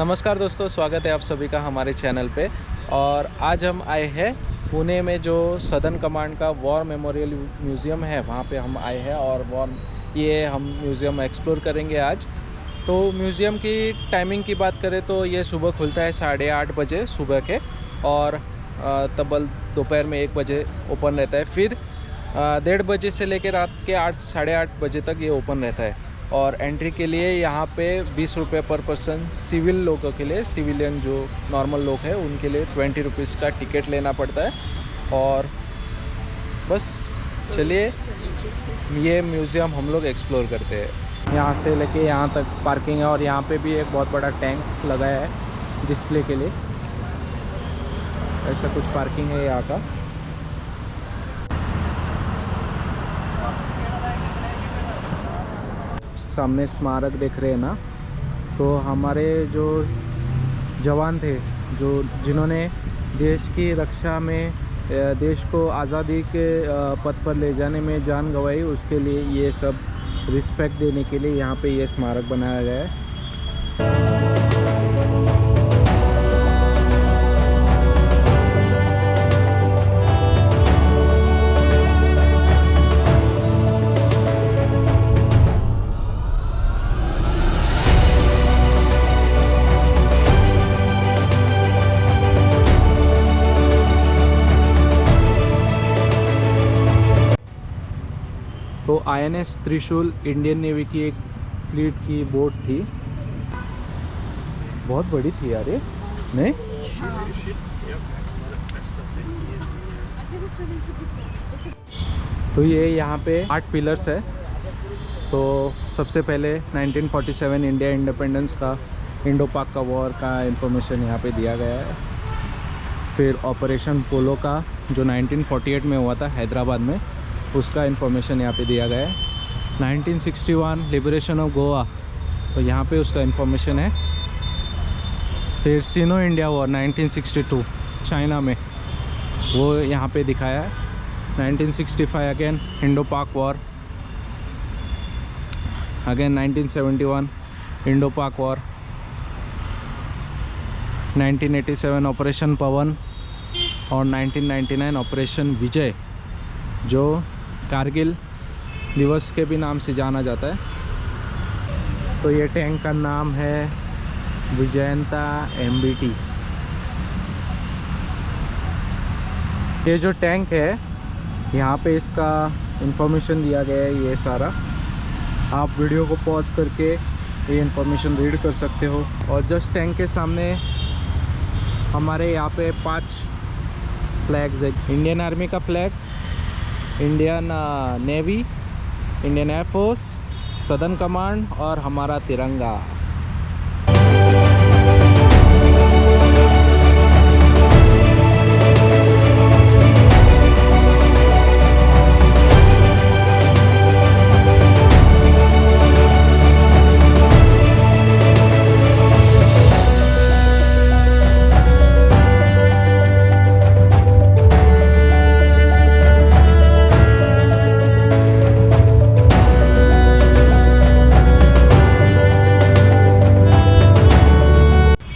नमस्कार दोस्तों, स्वागत है आप सभी का हमारे चैनल पे। और आज हम आए हैं पुणे में जो सदर्न कमांड का वॉर मेमोरियल म्यूज़ियम है, वहाँ पे हम आए हैं और हम म्यूज़ियम एक्सप्लोर करेंगे आज। तो म्यूज़ियम की टाइमिंग की बात करें तो ये सुबह खुलता है 8:30 बजे सुबह के, और तब्बल दोपहर में 1 बजे ओपन रहता है। फिर 1:30 बजे से लेकर रात के 8 साढ़े 8 बजे तक ये ओपन रहता है। और एंट्री के लिए यहाँ पे 20 रुपये पर पर्सन, सिविल लोगों के लिए, सिविलियन जो नॉर्मल लोग हैं उनके लिए 20 रुपीज़ का टिकट लेना पड़ता है। और बस चलिए ये म्यूज़ियम हम लोग एक्सप्लोर करते हैं। यहाँ से लेके यहाँ तक पार्किंग है, और यहाँ पे भी एक बहुत बड़ा टैंक लगाया है डिस्प्ले के लिए। ऐसा कुछ पार्किंग है यहाँ का। सामने स्मारक देख रहे हैं ना, तो हमारे जो जवान थे जिन्होंने देश की रक्षा में, देश को आज़ादी के पथ पर ले जाने में जान गंवाई, उसके लिए ये सब रिस्पेक्ट देने के लिए यहाँ पे ये स्मारक बनाया गया है। तो INS त्रिशूल इंडियन नेवी की एक फ्लीट की बोट थी, बहुत बड़ी थी यार ये, नहीं? तो ये यहाँ पे 8 पिलर्स है। तो सबसे पहले 1947 इंडिया इंडिपेंडेंस का, इंडो पाक का वॉर का इंफॉर्मेशन यहाँ पे दिया गया है। फिर ऑपरेशन पोलो का जो 1948 में हुआ था हैदराबाद में, उसका इन्फॉर्मेशन यहाँ पे दिया गया है। 1961 लिबरेशन ऑफ गोवा, तो यहाँ पे उसका इन्फॉर्मेशन है। फिर सिनो इंडिया वॉर 1962 चाइना में, वो यहाँ पे दिखाया है। 1965 अगेन इंडो पाक वॉर, अगेन 1971 इंडो पाक वॉर, 1987 ऑपरेशन पवन, और 1999 ऑपरेशन विजय, जो कारगिल दिवस के भी नाम से जाना जाता है। तो ये टैंक का नाम है विजयंता MBT। ये जो टैंक है यहाँ पे इसका इंफॉर्मेशन दिया गया है, ये सारा आप वीडियो को पॉज करके ये इंफॉर्मेशन रीड कर सकते हो। और जस्ट टैंक के सामने हमारे यहाँ पे 5 फ्लैग्स है। इंडियन आर्मी का flag, Indian navy, Indian air force, southern command और हमारा तिरंगा।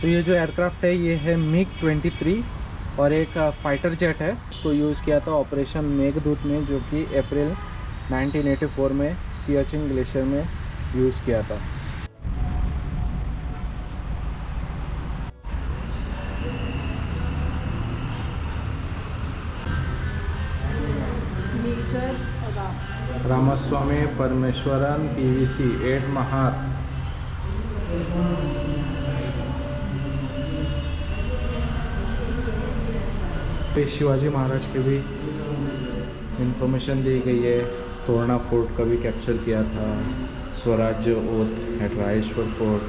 ये जो एयरक्राफ्ट है ये है MiG-23, और एक फाइटर जेट है, उसको यूज़ किया था ऑपरेशन मेघदूत में, जो कि अप्रैल 1984 में सियाचिन ग्लेशियर में यूज़ किया था। रामास्वामी परमेश्वरन PVC 8 महार। शिवाजी महाराज की भी इंफॉर्मेशन दी गई है। तोरणा फोर्ट का भी कैप्चर किया था, Swarajya oath at Raireshwar fort,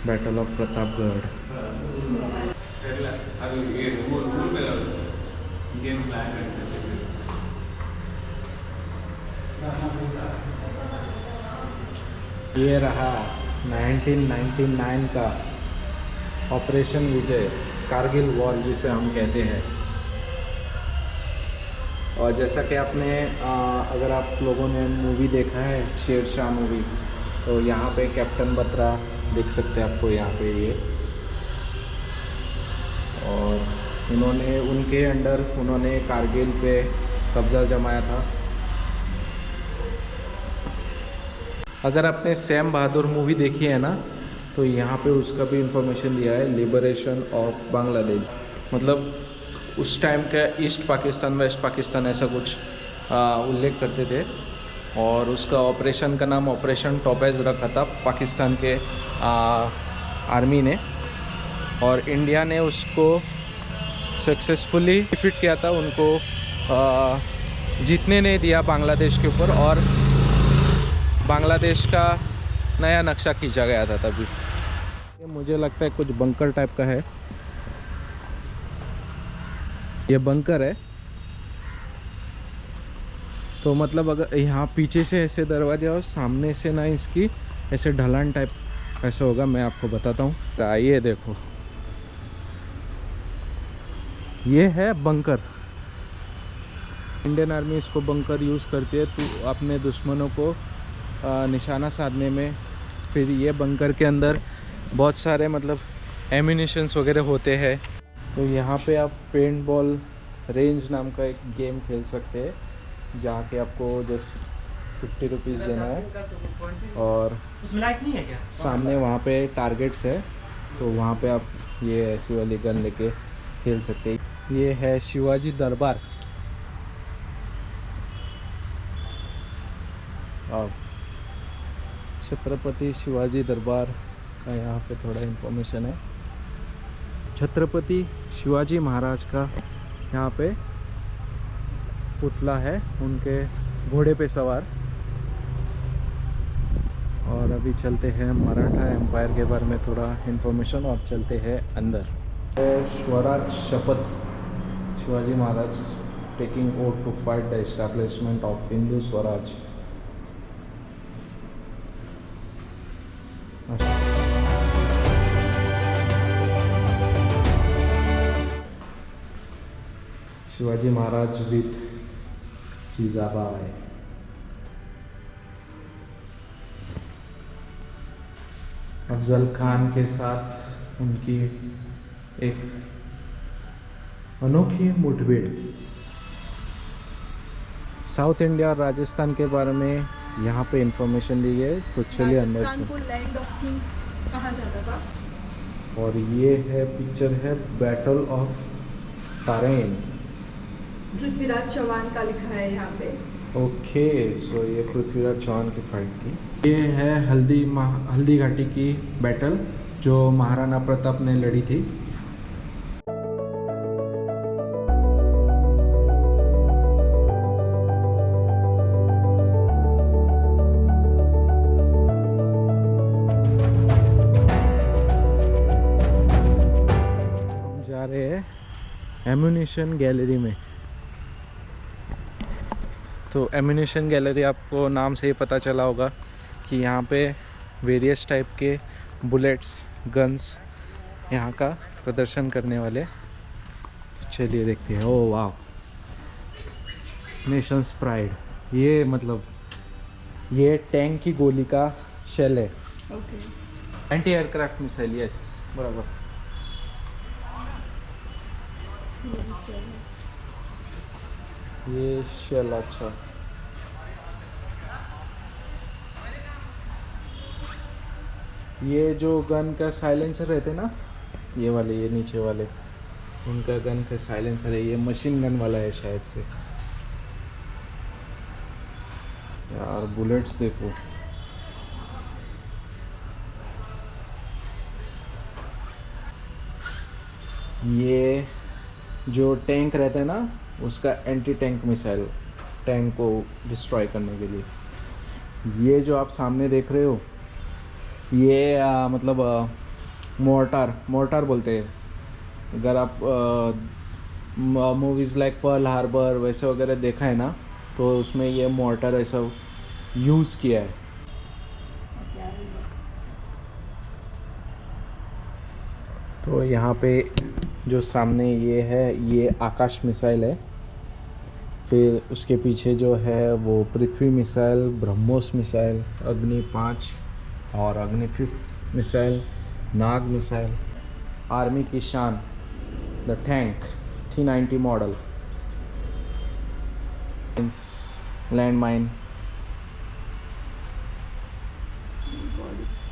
battle of Pratapgarh. ये रहा 1999 का ऑपरेशन विजय, कारगिल वॉर जिसे हम कहते हैं। और जैसा कि आपने अगर आप लोगों ने मूवी देखा है शेरशाह मूवी, तो यहाँ पे कैप्टन बत्रा, देख सकते हैं आपको यहाँ पे ये। और उन्होंने उनके अंडर उन्होंने कारगिल पे कब्ज़ा जमाया था। अगर आपने सैम बहादुर मूवी देखी है ना, तो यहाँ पे उसका भी इंफॉर्मेशन दिया है, लिबरेशन ऑफ बांग्लादेश। मतलब उस टाइम का ईस्ट पाकिस्तान वेस्ट पाकिस्तान ऐसा कुछ उल्लेख करते थे। और उसका ऑपरेशन का नाम ऑपरेशन टॉपेज रखा था पाकिस्तान के आर्मी ने, और इंडिया ने उसको सक्सेसफुली डिफीट किया था। उनको जीतने नहीं दिया बांग्लादेश के ऊपर, और बांग्लादेश का नया नक्शा खींचा गया था तभी। ये मुझे लगता है कुछ बंकर टाइप का है, ये बंकर है। तो मतलब अगर यहाँ पीछे से ऐसे दरवाजा और सामने से ना इसकी ऐसे ढलान टाइप ऐसा होगा, मैं आपको बताता हूँ। ये देखो, ये है बंकर। इंडियन आर्मी इसको बंकर यूज़ करती है तो अपने दुश्मनों को निशाना साधने में। फिर ये बंकर के अंदर बहुत सारे मतलब एम्यूनिशंस वगैरह होते हैं। तो यहाँ पे आप पेंट बॉल रेंज नाम का एक गेम खेल सकते हैं, जहाँ के आपको जस्ट 50 रुपीज़ देना है, और सामने वहाँ पे टारगेट्स है, तो वहाँ पे आप ये ऐसी वाली गन लेके खेल सकते हैं। ये है शिवाजी दरबार। और छत्रपति शिवाजी दरबार का यहाँ पे थोड़ा इन्फॉर्मेशन है। छत्रपति शिवाजी महाराज का यहाँ पे पुतला है, उनके घोड़े पे सवार। और अभी चलते हैं मराठा एम्पायर के बारे में थोड़ा इन्फॉर्मेशन, और चलते हैं अंदर। स्वराज शपथ, Shivaji Maharaj taking oath to fight the establishment of Hindu Swaraj. Shivaji Maharaj with Jijabai. Afzal Khan के साथ उनकी एक अनोखी मुठभेड़। साउथ इंडिया और राजस्थान के बारे में यहाँ पे इंफॉर्मेशन दी है, तो चलिए अंदर राजस्थान को लैंड ऑफ किंग्स कहा जाता था। और ये है पिक्चर है बैटल ऑफ तारेन। पृथ्वीराज चौहान का लिखा है यहाँ पे। ओके, सो ये पृथ्वीराज चौहान की फाइट थी। ये है हल्दी घाटी की बैटल जो महाराणा प्रताप ने लड़ी थी। हम जा रहे हैं एम्यूनिशन गैलरी में। तो एम्यूनिशन गैलरी आपको नाम से ही पता चला होगा कि यहाँ पे वेरियस टाइप के बुलेट्स, गन्स यहाँ का प्रदर्शन करने वाले। तो चलिए देखते हैं। ओह वाह, नेशंस प्राइड। ये मतलब ये टैंक की गोली का शेल है। Okay. Anti aircraft missile, yes बराबर। ये शेल, अच्छा। ये जो गन का साइलेंसर रहते ना, ये वाले, ये नीचे वाले, उनका गन का साइलेंसर है। ये मशीन गन वाला है शायद से। यार बुलेट्स देखो। ये जो टैंक रहता है ना, उसका एंटी टैंक मिसाइल, टैंक को डिस्ट्रॉय करने के लिए। ये जो आप सामने देख रहे हो, ये मतलब मोर्टार बोलते हैं। अगर आप मूवीज़ लाइक पर्ल हार्बर वैसे वगैरह देखा है ना, तो उसमें ये मोर्टार ऐसा यूज़ किया है। तो यहाँ पे जो सामने ये है, ये आकाश मिसाइल है। फिर उसके पीछे जो है वो पृथ्वी मिसाइल, ब्रह्मोस मिसाइल, अग्नि 5 और अग्नि 5 मिसाइल, नाग मिसाइल, आर्मी की शान, the tank T90 model, land mine.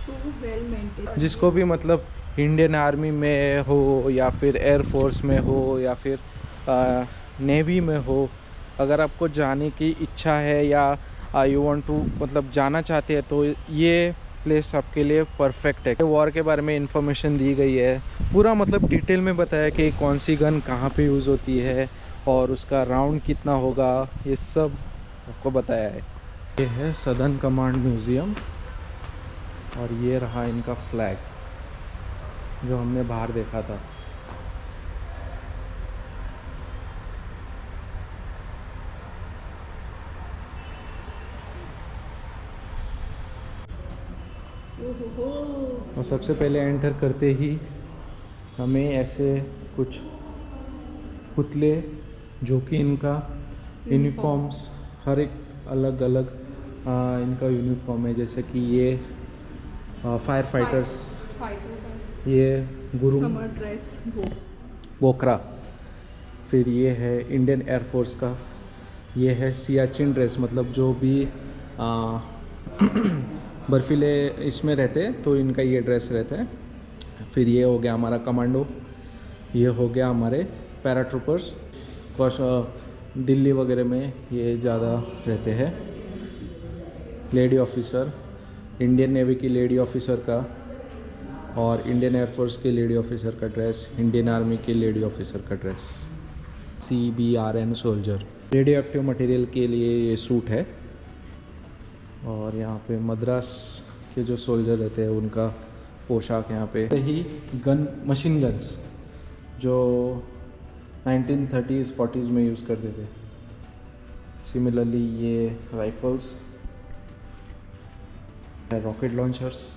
So well maintained. जिसको भी मतलब इंडियन आर्मी में हो या फिर एयरफोर्स में हो या फिर नेवी में हो, अगर आपको जाने की इच्छा है या यू वांट टू मतलब जाना चाहते हैं तो ये प्लेस आपके लिए परफेक्ट है। वॉर के बारे में इंफॉर्मेशन दी गई है, पूरा मतलब डिटेल में बताया कि कौन सी गन कहाँ पे यूज़ होती है और उसका राउंड कितना होगा, ये सब आपको बताया है। ये है सदर्न कमांड म्यूज़ियम और ये रहा इनका फ्लैग जो हमने बाहर देखा था। ओहो। और सबसे पहले एंटर करते ही हमें ऐसे कुछ पुतले जो कि इनका यूनिफॉर्म्स हर एक अलग अलग इनका यूनिफॉर्म है, जैसे कि ये फायर फाइटर्स, फाइटर ये गुरु समर ड्रेस बोकरा, फिर ये है इंडियन एयरफोर्स का, ये है सियाचिन ड्रेस, मतलब जो भी बर्फीले इसमें रहते हैं तो इनका ये ड्रेस रहता है। फिर ये हो गया हमारा कमांडो, ये हो गया हमारे पैराट्रूपर्स, कुछ दिल्ली वगैरह में ये ज़्यादा रहते हैं। लेडी ऑफिसर, इंडियन नेवी की लेडी ऑफिसर का और इंडियन एयरफोर्स के लेडी ऑफिसर का ड्रेस, इंडियन आर्मी के लेडी ऑफिसर का dress, CBRN soldier. Radio active material के लिए ये सूट है। और यहाँ पे मद्रास के जो सोल्जर रहते हैं उनका पोशाक यहाँ पे ही गन, मशीन गन्स जो 1930s 40s में यूज़ करते थे। सिमिलरली ये राइफल्स, रॉकेट लॉन्चर्स,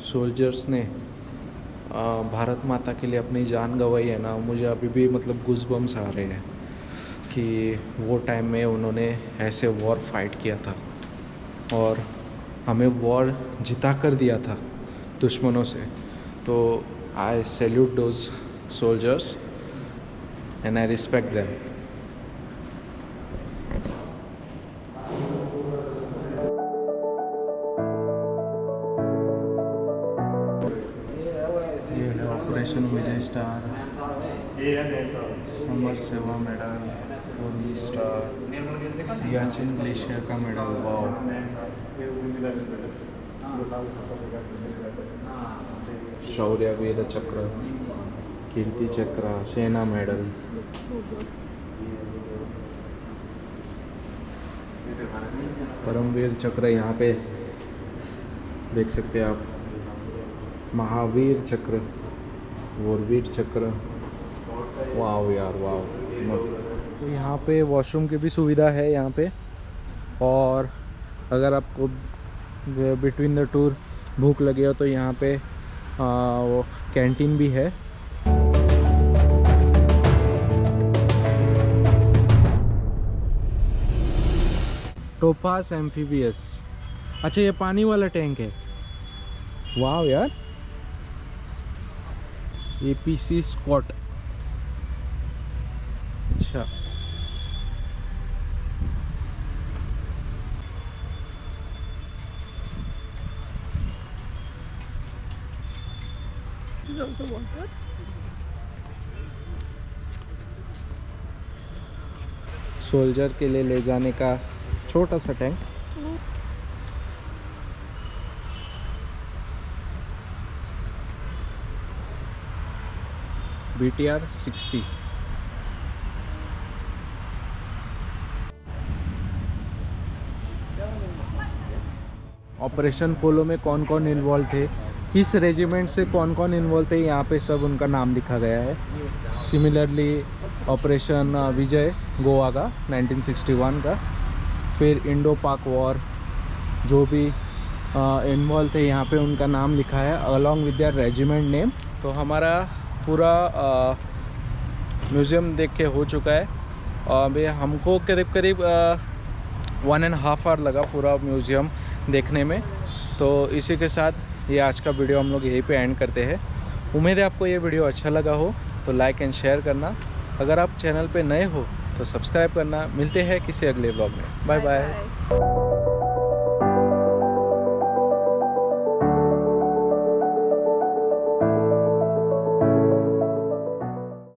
सोल्जर्स ने भारत माता के लिए अपनी जान गंवाई है ना, मुझे अभी भी मतलब गूज़बम्स आ रहे हैं कि वो टाइम में उन्होंने ऐसे वॉर फाइट किया था और हमें वॉर जिता कर दिया था दुश्मनों से। तो आई salute those soldiers and I respect them. Operation Vijay star, summer सेवा मेडल, पूर्वी स्टार, सियाचिन ग्लेशियर का मेडल, वाओ। शौर्य वीर चक्र, कीर्ति चक्र, सेना मेडल, परमवीर चक्र, यहाँ पे देख सकते हैं आप, महावीर चक्र, वोरवीर चक्र, वाव यार वाव, मस्त। तो यहाँ पे वॉशरूम की भी सुविधा है यहाँ पे, और अगर आपको बिटवीन द टूर भूख लगे हो तो यहाँ पे वो कैंटीन भी है। टोपास एम्फीबियस, अच्छा ये पानी वाला टैंक है, वाव यार। APC स्कॉट, अच्छा is also water. सोल्जर के लिए ले जाने का छोटा सा टैंक। BTR 60। ऑपरेशन पोलो में कौन कौन इन्वॉल्व थे किस रेजिमेंट से कौन कौन इन्वॉल्व थे, यहाँ पे सब उनका नाम लिखा गया है। सिमिलरली ऑपरेशन विजय गोवा का 1961 का, फिर इंडो पाक वॉर जो भी इन्वॉल्व थे यहाँ पे उनका नाम लिखा है along with their regiment name. तो हमारा पूरा म्यूज़ियम देख के हो चुका है और भाई हमको करीब करीब 1.5 आवर लगा पूरा म्यूज़ियम देखने में। तो इसी के साथ ये आज का वीडियो हम लोग यहीं पे एंड करते हैं। उम्मीद है आपको ये वीडियो अच्छा लगा हो, तो लाइक एंड शेयर करना। अगर आप चैनल पे नए हो तो सब्सक्राइब करना। मिलते हैं किसी अगले ब्लॉग में। Bye bye.